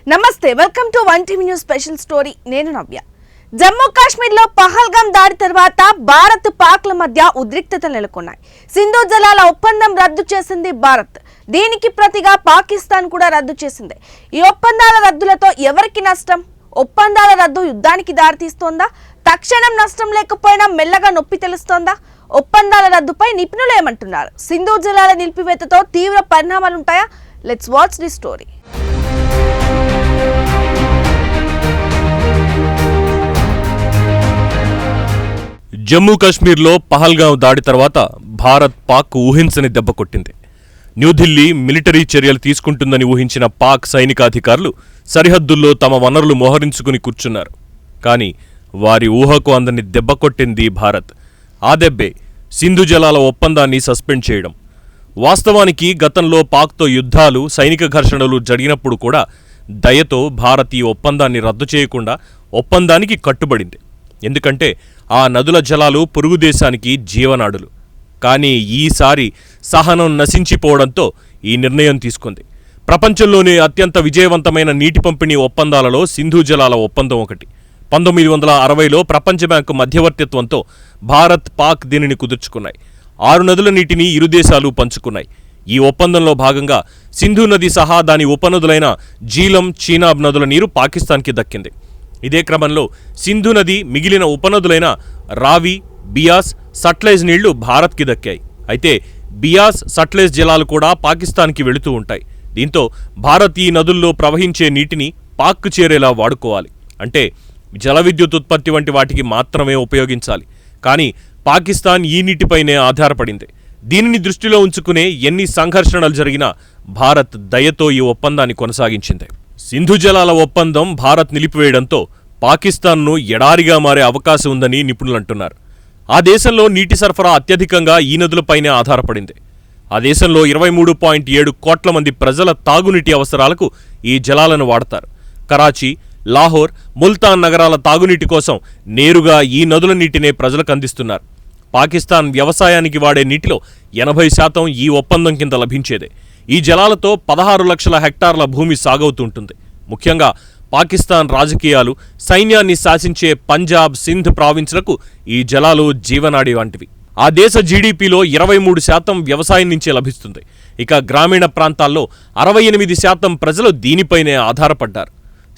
నమస్తే, welcome to one TV news special story. నేను నవ్య. జమ్మూ కాశ్మీర్ లో పహల్గాం దాడి తర్వాత భారత్ పాక్ల మధ్య ఉద్రిక్తతలు నెలకొన్నాయి. సింధు జలాల ఒప్పందం రద్దు చేసింది భారత్. దీనికి ప్రతిగా పాకిస్తాన్ కూడా రద్దు చేసింది. ఈ ఒప్పందాల రద్దులతో ఎవరికి నష్టం? ఒప్పందాల రద్దు యుద్ధానికి దారితీస్తోందా? తక్షణం నష్టం లేకపోయినా మెల్లగా నొప్పి తెలుస్తోందా? ఒప్పందాల రద్దుపై నిపుణులు ఏమంటున్నారు? సింధు జలాల నిలిపివేతతో తీవ్ర పరిణామాలుంటాయా? Let's watch the story. Jammu కాశ్మీర్లో పహల్గాం దాడి తర్వాత భారత్ పాక్ ఊహించని దెబ్బ కొట్టింది. న్యూఢిల్లీ మిలిటరీ చర్యలు తీసుకుంటుందని ఊహించిన పాక్ సైనికాధికారులు సరిహద్దుల్లో తమ వనరులు మోహరించుకుని కూర్చున్నారు. కానీ వారి ఊహకు అందని దెబ్బ కొట్టింది భారత్. ఆ దెబ్బే సింధు జలాల ఒప్పందాన్ని సస్పెండ్ చేయడం. వాస్తవానికి గతంలో పాక్తో యుద్ధాలు, సైనిక ఘర్షణలు జరిగినప్పుడు కూడా దయతో భారత్ ఈ ఒప్పందాన్ని రద్దు చేయకుండా ఒప్పందానికి కట్టుబడింది. ఎందుకంటే ఆ నదుల జలాలు పొరుగు దేశానికి జీవనాడులు. కానీ ఈసారి సహనం నశించిపోవడంతో ఈ నిర్ణయం తీసుకుంది. ప్రపంచంలోనే అత్యంత విజయవంతమైన నీటి పంపిణీ ఒప్పందాలలో సింధు జలాల ఒప్పందం ఒకటి. 1960లో ప్రపంచ బ్యాంకు మధ్యవర్తిత్వంతో భారత్, పాక్ దీనిని కుదుర్చుకున్నాయి. 6 నదుల నీటిని ఇరు దేశాలు పంచుకున్నాయి. ఈ ఒప్పందంలో భాగంగా సింధు నది సహా దాని ఉపనదులైన జీలం, చీనాబ్ నదుల నీరు పాకిస్తాన్కి దక్కింది. ఇదే క్రమంలో సింధు నది మిగిలిన ఉపనదులైన రావి, బియాస్, సట్లెజ్ నీళ్లు భారత్కి దక్కాయి. అయితే బియాస్, సట్లెజ్ జలాలు కూడా పాకిస్తాన్కి వెళుతూ ఉంటాయి. దీంతో భారత్ ఈ నదుల్లో ప్రవహించే నీటిని పాక్కు చేరేలా వాడుకోవాలి. అంటే జల విద్యుత్ ఉత్పత్తి వంటి వాటికి మాత్రమే ఉపయోగించాలి. కానీ పాకిస్తాన్ ఈ నీటిపైనే ఆధారపడింది. దీనిని దృష్టిలో ఉంచుకునే ఎన్ని సంఘర్షణలు జరిగినా భారత్ దయతో ఈ ఒప్పందాన్ని కొనసాగించింది. సింధు జలాల ఒప్పందం భారత్ నిలిపివేయడంతో పాకిస్తాన్ను ఎడారిగా మారే అవకాశం ఉందని నిపుణులంటున్నారు. ఆ దేశంలో నీటి సరఫరా అత్యధికంగా ఈ నదులపైనే ఆధారపడింది. ఆ దేశంలో 23.7 కోట్ల మంది ప్రజల తాగునీటి అవసరాలకు ఈ జలాలను వాడతారు. కరాచీ, లాహోర్, ముల్తాన్ నగరాల తాగునీటి కోసం నేరుగా ఈ నదుల నీటినే ప్రజలకు అందిస్తున్నారు. పాకిస్తాన్ వ్యవసాయానికి వాడే నీటిలో 80% ఈ ఒప్పందం కింద లభించేదే. ఈ జలాలతో 16 లక్షల హెక్టార్ల భూమి సాగవుతుంటుంది. ముఖ్యంగా పాకిస్తాన్ రాజకీయాలు, సైన్యాన్ని శాసించే పంజాబ్, సింధ్ ప్రావిన్స్లకు ఈ జలాలు జీవనాడి వంటివి. ఆ దేశ జీడీపీలో 23% వ్యవసాయం నుంచే లభిస్తుంది. ఇక గ్రామీణ ప్రాంతాల్లో 68% ప్రజలు దీనిపైనే ఆధారపడ్డారు.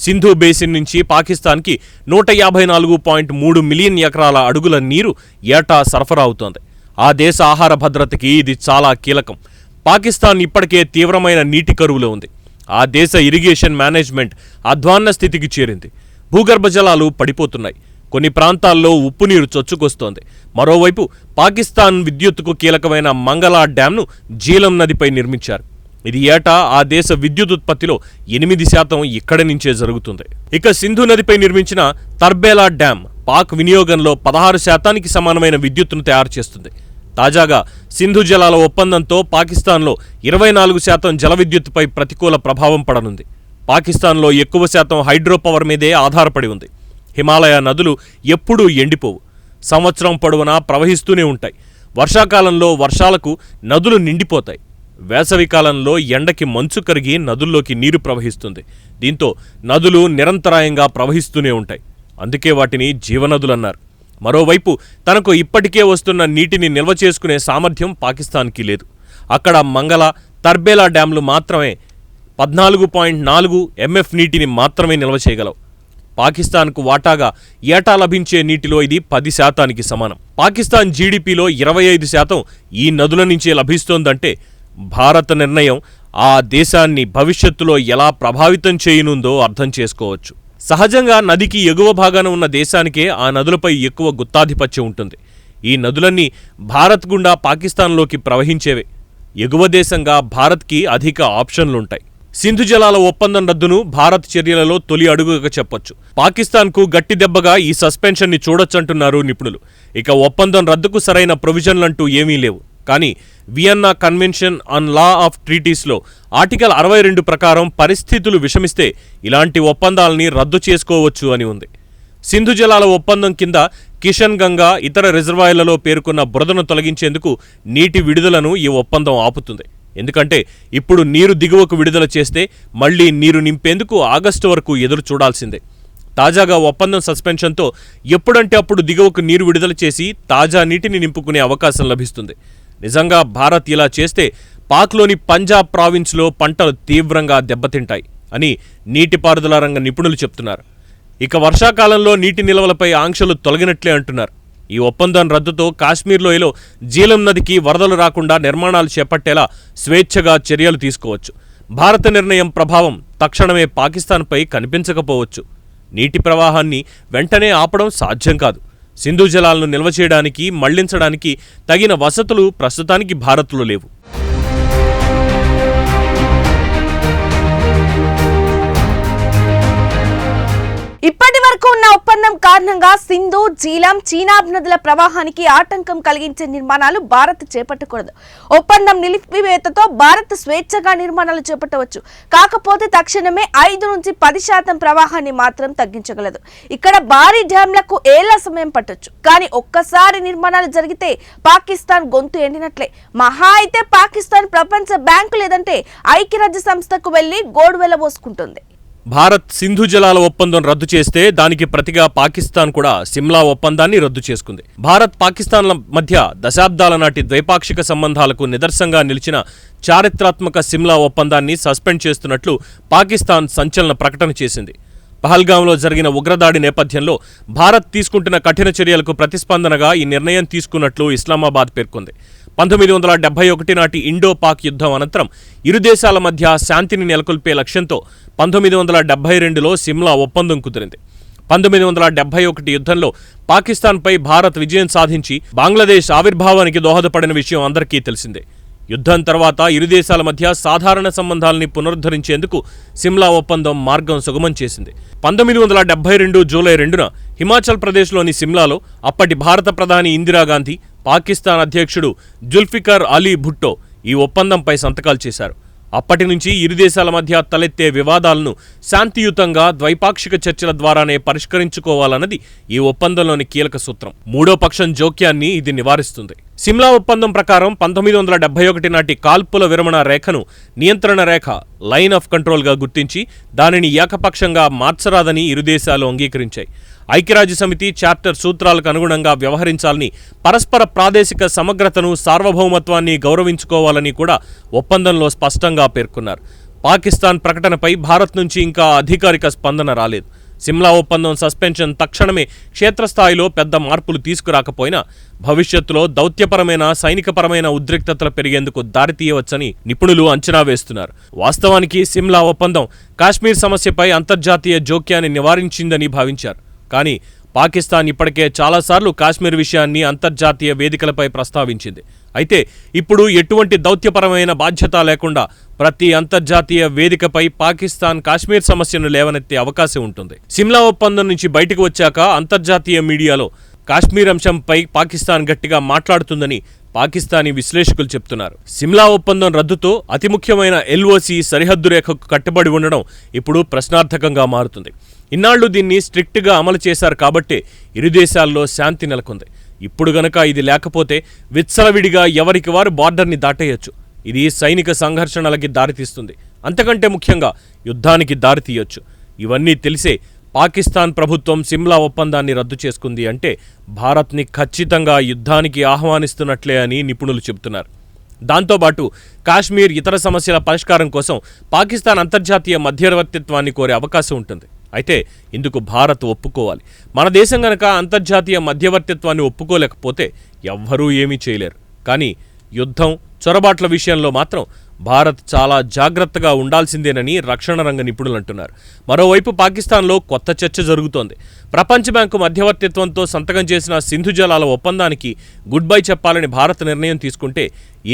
సింధు బేసిన్ నుంచి పాకిస్తాన్కి 154.3 మిలియన్ ఎకరాల అడుగుల నీరు ఏటా సరఫరా అవుతోంది. ఆ దేశ ఆహార భద్రతకి ఇది చాలా కీలకం. పాకిస్తాన్ ఇప్పటికే తీవ్రమైన నీటి కరువులో ఉంది. ఆ దేశ ఇరిగేషన్ మేనేజ్మెంట్ అధ్వాన్న స్థితికి చేరింది. భూగర్భ జలాలు పడిపోతున్నాయి. కొన్ని ప్రాంతాల్లో ఉప్పు నీరు చొచ్చుకొస్తోంది. మరోవైపు పాకిస్తాన్ విద్యుత్తుకు కీలకమైన మంగళా డ్యాంను జీలం నదిపై నిర్మించారు. ఇది ఏటా ఆ దేశ విద్యుత్ ఉత్పత్తిలో 8% ఇక్కడి నుంచే జరుగుతుంది. ఇక సింధు నదిపై నిర్మించిన తర్బేలా డ్యాం పాక్ వినియోగంలో 16% సమానమైన విద్యుత్తును తయారు చేస్తుంది. తాజాగా సింధు జలాల ఒప్పందంతో పాకిస్తాన్లో 24% జల విద్యుత్తుపై ప్రతికూల ప్రభావం పడనుంది. పాకిస్తాన్లో ఎక్కువ శాతం హైడ్రో పవర్ మీదే ఆధారపడి ఉంది. హిమాలయ నదులు ఎప్పుడూ ఎండిపోవు. సంవత్సరం పొడవునా ప్రవహిస్తూనే ఉంటాయి. వర్షాకాలంలో వర్షాలకు నదులు నిండిపోతాయి. వేసవికాలంలో ఎండకి మంచు కరిగి నదుల్లోకి నీరు ప్రవహిస్తుంది. దీంతో నదులు నిరంతరాయంగా ప్రవహిస్తూనే ఉంటాయి. అందుకే వాటిని జీవనదులన్నారు. మరోవైపు తనకు ఇప్పటికే వస్తున్న నీటిని నిల్వ చేసుకునే సామర్థ్యం పాకిస్తాన్కి లేదు. అక్కడ మంగళ, తర్బేలా డ్యాంలు మాత్రమే 14.4 MF నీటిని మాత్రమే నిల్వ చేయగలవు. పాకిస్తాన్కు వాటాగా ఏటా లభించే నీటిలో ఇది 10%కి సమానం. పాకిస్తాన్ జీడీపీలో 25% ఈ నదుల నుంచే లభిస్తోందంటే భారత నిర్ణయం ఆ దేశాన్ని భవిష్యత్తులో ఎలా ప్రభావితం చేయనుందో అర్థం చేసుకోవచ్చు. సహజంగా నదికి ఎగువ భాగాన ఉన్న దేశానికే ఆ నదులపై ఎక్కువ గుత్తాధిపత్యం ఉంటుంది. ఈ నదులన్నీ భారత్ గుండా పాకిస్తాన్లోకి ప్రవహించేవే. ఎగువ దేశంగా భారత్కి అధిక ఆప్షన్లుంటాయి. సింధు జలాల ఒప్పందం రద్దును భారత్ చర్యలలో తొలి అడుగుగా చెప్పొచ్చు. పాకిస్తాన్కు గట్టి దెబ్బగా ఈ సస్పెన్షన్ని చూడొచ్చంటున్నారు నిపుణులు. ఇక ఒప్పందం రద్దుకు సరైన ప్రొవిజన్లంటూ ఏమీ లేవు. కానీ Vienna convention on law of ట్రీటీస్లో ఆర్టికల్ 62 ప్రకారం పరిస్థితులు విషమిస్తే ఇలాంటి ఒప్పందాలని రద్దు చేసుకోవచ్చు అని ఉంది. సింధు జలాల ఒప్పందం కింద కిషన్ గంగా, ఇతర రిజర్వాయర్లలో పేర్కొన్న బురదను తొలగించేందుకు నీటి విడుదలను ఈ ఒప్పందం ఆపుతుంది. ఎందుకంటే ఇప్పుడు నీరు దిగువకు విడుదల చేస్తే మళ్లీ నీరు నింపేందుకు ఆగస్టు వరకు ఎదురు చూడాల్సిందే. తాజాగా ఒప్పందం సస్పెన్షన్తో ఎప్పుడంటే అప్పుడు దిగువకు నీరు విడుదల చేసి తాజా నీటిని నింపుకునే అవకాశం లభిస్తుంది. నిజంగా భారత్ ఇలా చేస్తే పాక్లోని పంజాబ్ ప్రావిన్స్లో పంటలు తీవ్రంగా దెబ్బతింటాయి అని నీటిపారుదల రంగ నిపుణులు చెప్తున్నారు. ఇక వర్షాకాలంలో నీటి నిల్వలపై ఆంక్షలు తొలగినట్లే అంటున్నారు. ఈ ఒప్పందం రద్దుతో కాశ్మీర్ లోయలో జీలం నదికి వరదలు రాకుండా నిర్మాణాలు చేపట్టేలా స్వేచ్ఛగా చర్యలు తీసుకోవచ్చు. భారత నిర్ణయం ప్రభావం తక్షణమే పాకిస్తాన్పై కనిపించకపోవచ్చు. నీటి ప్రవాహాన్ని వెంటనే ఆపడం సాధ్యం కాదు. సింధు జలాలను నిల్వ చేయడానికి, మళ్లించడానికి తగిన వసతులు ప్రస్తుతానికి భారత్లో లేవు. ఇప్పటి వరకు ఉన్న ఒప్పందం కారణంగా సింధు, జీలం, చీనాబ్ నదుల ప్రవాహానికి ఆటంకం కలిగించే నిర్మాణాలు భారత్ చేపట్టకూడదు. ఒప్పందం నిలిపివేతతో భారత్ స్వేచ్ఛగా నిర్మాణాలు చేపట్టవచ్చు. కాకపోతే తక్షణమే 5 నుంచి 10% ప్రవాహాన్ని మాత్రం తగ్గించగలదు. ఇక్కడ భారీ డ్యాంలకు ఏళ్ల సమయం పట్టొచ్చు. కానీ ఒక్కసారి నిర్మాణాలు జరిగితే పాకిస్తాన్ గొంతు ఎండినట్లే. మహా అయితే పాకిస్తాన్ ప్రపంచ బ్యాంకు లేదంటే ఐక్యరాజ్య సంస్థకు వెళ్లి గోడు వెళ్లబోసుకుంటుంది. భారత్ సింధు జలాల ఒప్పందం రద్దు చేస్తే దానికి ప్రతిగా పాకిస్తాన్ కూడా సిమ్లా ఒప్పందాన్ని రద్దు చేసుకుంది. భారత్ పాకిస్తాన్ల మధ్య దశాబ్దాల నాటి ద్వైపాక్షిక సంబంధాలకు నిదర్శనంగా నిలిచిన చారిత్రాత్మక సిమ్లా ఒప్పందాన్ని సస్పెండ్ చేస్తున్నట్లు పాకిస్తాన్ సంచలన ప్రకటన చేసింది. పహల్గాంలో జరిగిన ఉగ్రదాడి నేపథ్యంలో భారత్ తీసుకుంటున్న కఠిన చర్యలకు ప్రతిస్పందనగా ఈ నిర్ణయం తీసుకున్నట్లు ఇస్లామాబాద్ పేర్కొంది. 1971 నాటి ఇండో పాక్ యుద్ధం అనంతరం ఇరు దేశాల మధ్య శాంతిని నెలకొల్పే లక్ష్యంతో 1972లో సిమ్లా ఒప్పందం కుదిరింది. 1971 యుద్ధంలో పాకిస్తాన్పై భారత్ విజయం సాధించి బంగ్లాదేశ్ ఆవిర్భావానికి దోహదపడిన విషయం అందరికీ తెలిసిందే. యుద్ధం తర్వాత ఇరు దేశాల మధ్య సాధారణ సంబంధాలని పునరుద్ధరించేందుకు సిమ్లా ఒప్పందం మార్గం సుగమం చేసింది. 1972 జూలై 2న హిమాచల్ ప్రదేశ్లోని సిమ్లాలో అప్పటి భారత ప్రధాని ఇందిరాగాంధీ, పాకిస్తాన్ అధ్యక్షుడు జుల్ఫికర్ అలీ భుట్టో ఈ ఒప్పందంపై సంతకాలు చేశారు. అప్పటి నుంచి ఇరు దేశాల మధ్య తలెత్తే వివాదాలను శాంతియుతంగా ద్వైపాక్షిక చర్చల ద్వారానే పరిష్కరించుకోవాలన్నది ఈ ఒప్పందంలోని కీలక సూత్రం. మూడో పక్షం జోక్యాన్ని ఇది నివారిస్తుంది. సిమ్లా ఒప్పందం ప్రకారం 1971 నాటి కాల్పుల విరమణ రేఖను నియంత్రణ రేఖ, లైన్ ఆఫ్ కంట్రోల్గా గుర్తించి దానిని ఏకపక్షంగా మార్చరాదని ఇరు దేశాలు అంగీకరించాయి. ఐక్యరాజ్య సమితి చార్టర్ సూత్రాలకు అనుగుణంగా వ్యవహరించాలని, పరస్పర ప్రాదేశిక సమగ్రతను, సార్వభౌమత్వాన్ని గౌరవించుకోవాలని కూడా ఒప్పందంలో స్పష్టంగా పేర్కొన్నారు. పాకిస్తాన్ ప్రకటనపై భారత్ నుంచి ఇంకా అధికారిక స్పందన రాలేదు. సిమ్లా ఒప్పందం సస్పెన్షన్ తక్షణమే క్షేత్రస్థాయిలో పెద్ద మార్పులు తీసుకురాకపోయినా భవిష్యత్తులో దౌత్యపరమైన, సైనికపరమైన ఉద్రిక్తతలు పెరిగేందుకు దారితీయవచ్చని నిపుణులు అంచనా వేస్తున్నారు. వాస్తవానికి సిమ్లా ఒప్పందం కాశ్మీర్ సమస్యపై అంతర్జాతీయ జోక్యాన్ని నివారించిందని భావించారు. కానీ పాకిస్తాన్ ఇప్పటికే చాలాసార్లు కాశ్మీర్ విషయాన్ని అంతర్జాతీయ వేదికలపై ప్రస్తావించింది. అయితే ఇప్పుడు ఎటువంటి దౌత్యపరమైన బాధ్యత లేకుండా ప్రతి అంతర్జాతీయ వేదికపై పాకిస్తాన్ కాశ్మీర్ సమస్యను లేవనెత్తే అవకాశం ఉంటుంది. సిమ్లా ఒప్పందం నుంచి బయటకు వచ్చాక అంతర్జాతీయ మీడియాలో కాశ్మీర్ అంశంపై పాకిస్తాన్ గట్టిగా మాట్లాడుతుందని పాకిస్తానీ విశ్లేషకులు చెప్తున్నారు. సిమ్లా ఒప్పందం రద్దుతో అతి ముఖ్యమైన ఎల్ఓసి సరిహద్దు రేఖకు కట్టుబడి ఉండడం ఇప్పుడు ప్రశ్నార్థకంగా మారుతుంది. ఇన్నాళ్లు దీన్ని స్ట్రిక్ట్గా అమలు చేశారు కాబట్టే ఇరు దేశాల్లో శాంతి నెలకొంది. ఇప్పుడు గనక ఇది లేకపోతే విచ్చలవిడిగా ఎవరికి వారు బార్డర్ని దాటేయొచ్చు. ఇది సైనిక సంఘర్షణలకి దారితీస్తుంది. అంతకంటే ముఖ్యంగా యుద్ధానికి దారితీయొచ్చు. ఇవన్నీ తెలిసే పాకిస్తాన్ ప్రభుత్వం సిమ్లా ఒప్పందాన్ని రద్దు చేసుకుంది అంటే భారత్ని ఖచ్చితంగా యుద్ధానికి ఆహ్వానిస్తున్నట్లే అని నిపుణులు చెబుతున్నారు. దాంతోపాటు కాశ్మీర్, ఇతర సమస్యల పరిష్కారం కోసం పాకిస్తాన్ అంతర్జాతీయ మధ్యవర్తిత్వాన్ని కోరే అవకాశం ఉంటుంది. అయితే ఇందుకు భారత్ ఒప్పుకోవాలి. మన దేశం గనక అంతర్జాతీయ మధ్యవర్తిత్వాన్ని ఒప్పుకోలేకపోతే ఎవ్వరూ ఏమీ చేయలేరు. కానీ యుద్ధం, చొరబాట్ల విషయంలో మాత్రం భారత్ చాలా జాగ్రత్తగా ఉండాల్సిందేనని రక్షణ రంగ నిపుణులు అంటున్నారు. మరోవైపు పాకిస్తాన్లో కొత్త చర్చ జరుగుతోంది. ప్రపంచ బ్యాంకు మధ్యవర్తిత్వంతో సంతకం చేసిన సింధు జలాల ఒప్పందానికి గుడ్ బై చెప్పాలని భారత్ నిర్ణయం తీసుకుంటే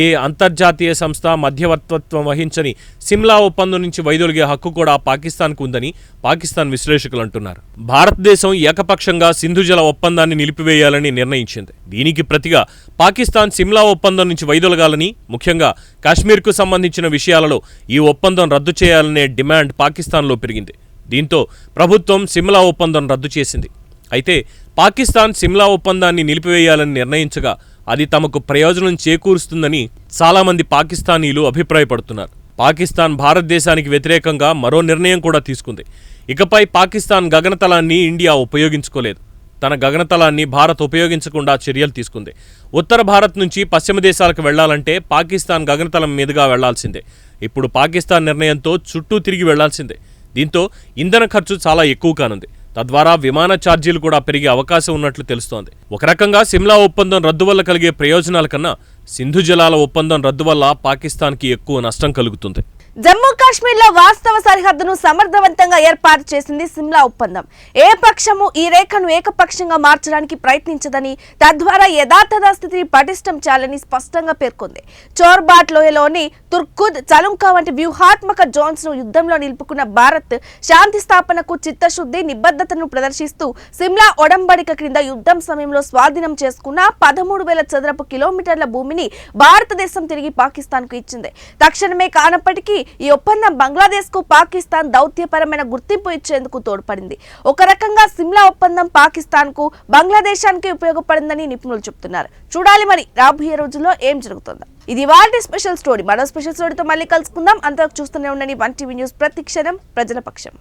ఏ అంతర్జాతీయ సంస్థ మధ్యవర్తిత్వం వహించని సిమ్లా ఒప్పందం నుంచి వైదొలిగే హక్కు కూడా పాకిస్తాన్కు ఉందని పాకిస్తాన్ విశ్లేషకులు అంటున్నారు. భారతదేశం ఏకపక్షంగా సింధు జల ఒప్పందాన్ని నిలిపివేయాలని నిర్ణయించింది. దీనికి ప్రతిగా పాకిస్తాన్ సిమ్లా ఒప్పందం నుంచి వైదొలగాలని, ముఖ్యంగా కాశ్మీర్కు సంబంధించిన విషయాలలో ఈ ఒప్పందం రద్దు చేయాలనే డిమాండ్ పాకిస్తాన్లో పెరిగింది. దీంతో ప్రభుత్వం సిమ్లా ఒప్పందం రద్దు చేసింది. అయితే పాకిస్తాన్ సిమ్లా ఒప్పందాన్ని నిలిపివేయాలని నిర్ణయించగా అది తమకు ప్రయోజనం చేకూరుస్తుందని చాలామంది పాకిస్తానీలు అభిప్రాయపడుతున్నారు. పాకిస్తాన్ భారతదేశానికి వ్యతిరేకంగా మరో నిర్ణయం కూడా తీసుకుంది. ఇకపై పాకిస్తాన్ గగనతలాన్ని ఇండియా ఉపయోగించుకోలేదు. తన గగనతలాన్ని భారత్ ఉపయోగించకుండా చర్యలు తీసుకుంది. ఉత్తర భారత్ నుంచి పశ్చిమ దేశాలకు వెళ్లాలంటే పాకిస్తాన్ గగనతలం మీదుగా వెళ్లాల్సిందే. ఇప్పుడు పాకిస్తాన్ నిర్ణయంతో చుట్టూ తిరిగి వెళ్లాల్సిందే. దీంతో ఇంధన ఖర్చు చాలా ఎక్కువ కానుంది. తద్వారా విమాన ఛార్జీలు కూడా పెరిగే అవకాశం ఉన్నట్లు తెలుస్తోంది. ఒక రకంగా సిమ్లా ఒప్పందం రద్దు వల్ల కలిగే ప్రయోజనాల కన్నా సింధు జలాల ఒప్పందం రద్దు వల్ల పాకిస్తాన్కి ఎక్కువ నష్టం కలుగుతుంది. జమ్మూ కాశ్మీర్లో వాస్తవ సరిహద్దును సమర్థవంతంగా ఏర్పాటు చేసింది సిమ్లా ఒప్పందం. ఏ పక్షము ఈ రేఖను ఏకపక్షంగా మార్చడానికి ప్రయత్నించదని, తద్వారా యథాతథ స్థితిని పటిష్టం చేయాలని స్పష్టంగా పేర్కొంది. చోర్బాట్ లోయలోని తుర్కుద్, చలుంకా వంటి వ్యూహాత్మక జోన్స్ ను యుద్ధంలో నిలుపుకున్న భారత్ శాంతి స్థాపనకు చిత్తశుద్ధి, నిబద్ధతను ప్రదర్శిస్తూ సిమ్లా ఒడంబడిక క్రింద యుద్ధం సమయంలో స్వాధీనం చేసుకున్న 13,000 చదరపు కిలోమీటర్ల భూమిని భారతదేశం తిరిగి పాకిస్తాన్ కు ఇచ్చింది. తక్షణమే కానప్పటికీ ఈ ఒప్పందం బంగ్లాదేశ్ కు పాకిస్తాన్ దౌత్యపరమైన గుర్తింపు ఇచ్చేందుకు తోడ్పడింది. ఒక రకంగా సిమ్లా ఒప్పందం పాకిస్తాన్ కు, బంగ్లాదేశానికి ఉపయోగపడిందని నిపుణులు చెబుతున్నారు. చూడాలి మరి రాబోయే రోజుల్లో ఏం జరుగుతుందో. ఇది వాటి స్పెషల్ స్టోరీ. మరో స్పెషల్ స్టోరీతో మళ్ళీ కలుసుకుందాం. అంతవరకు చూస్తూనే ఉండండి 1TV న్యూస్, ప్రతి క్షణం ప్రజల పక్షం.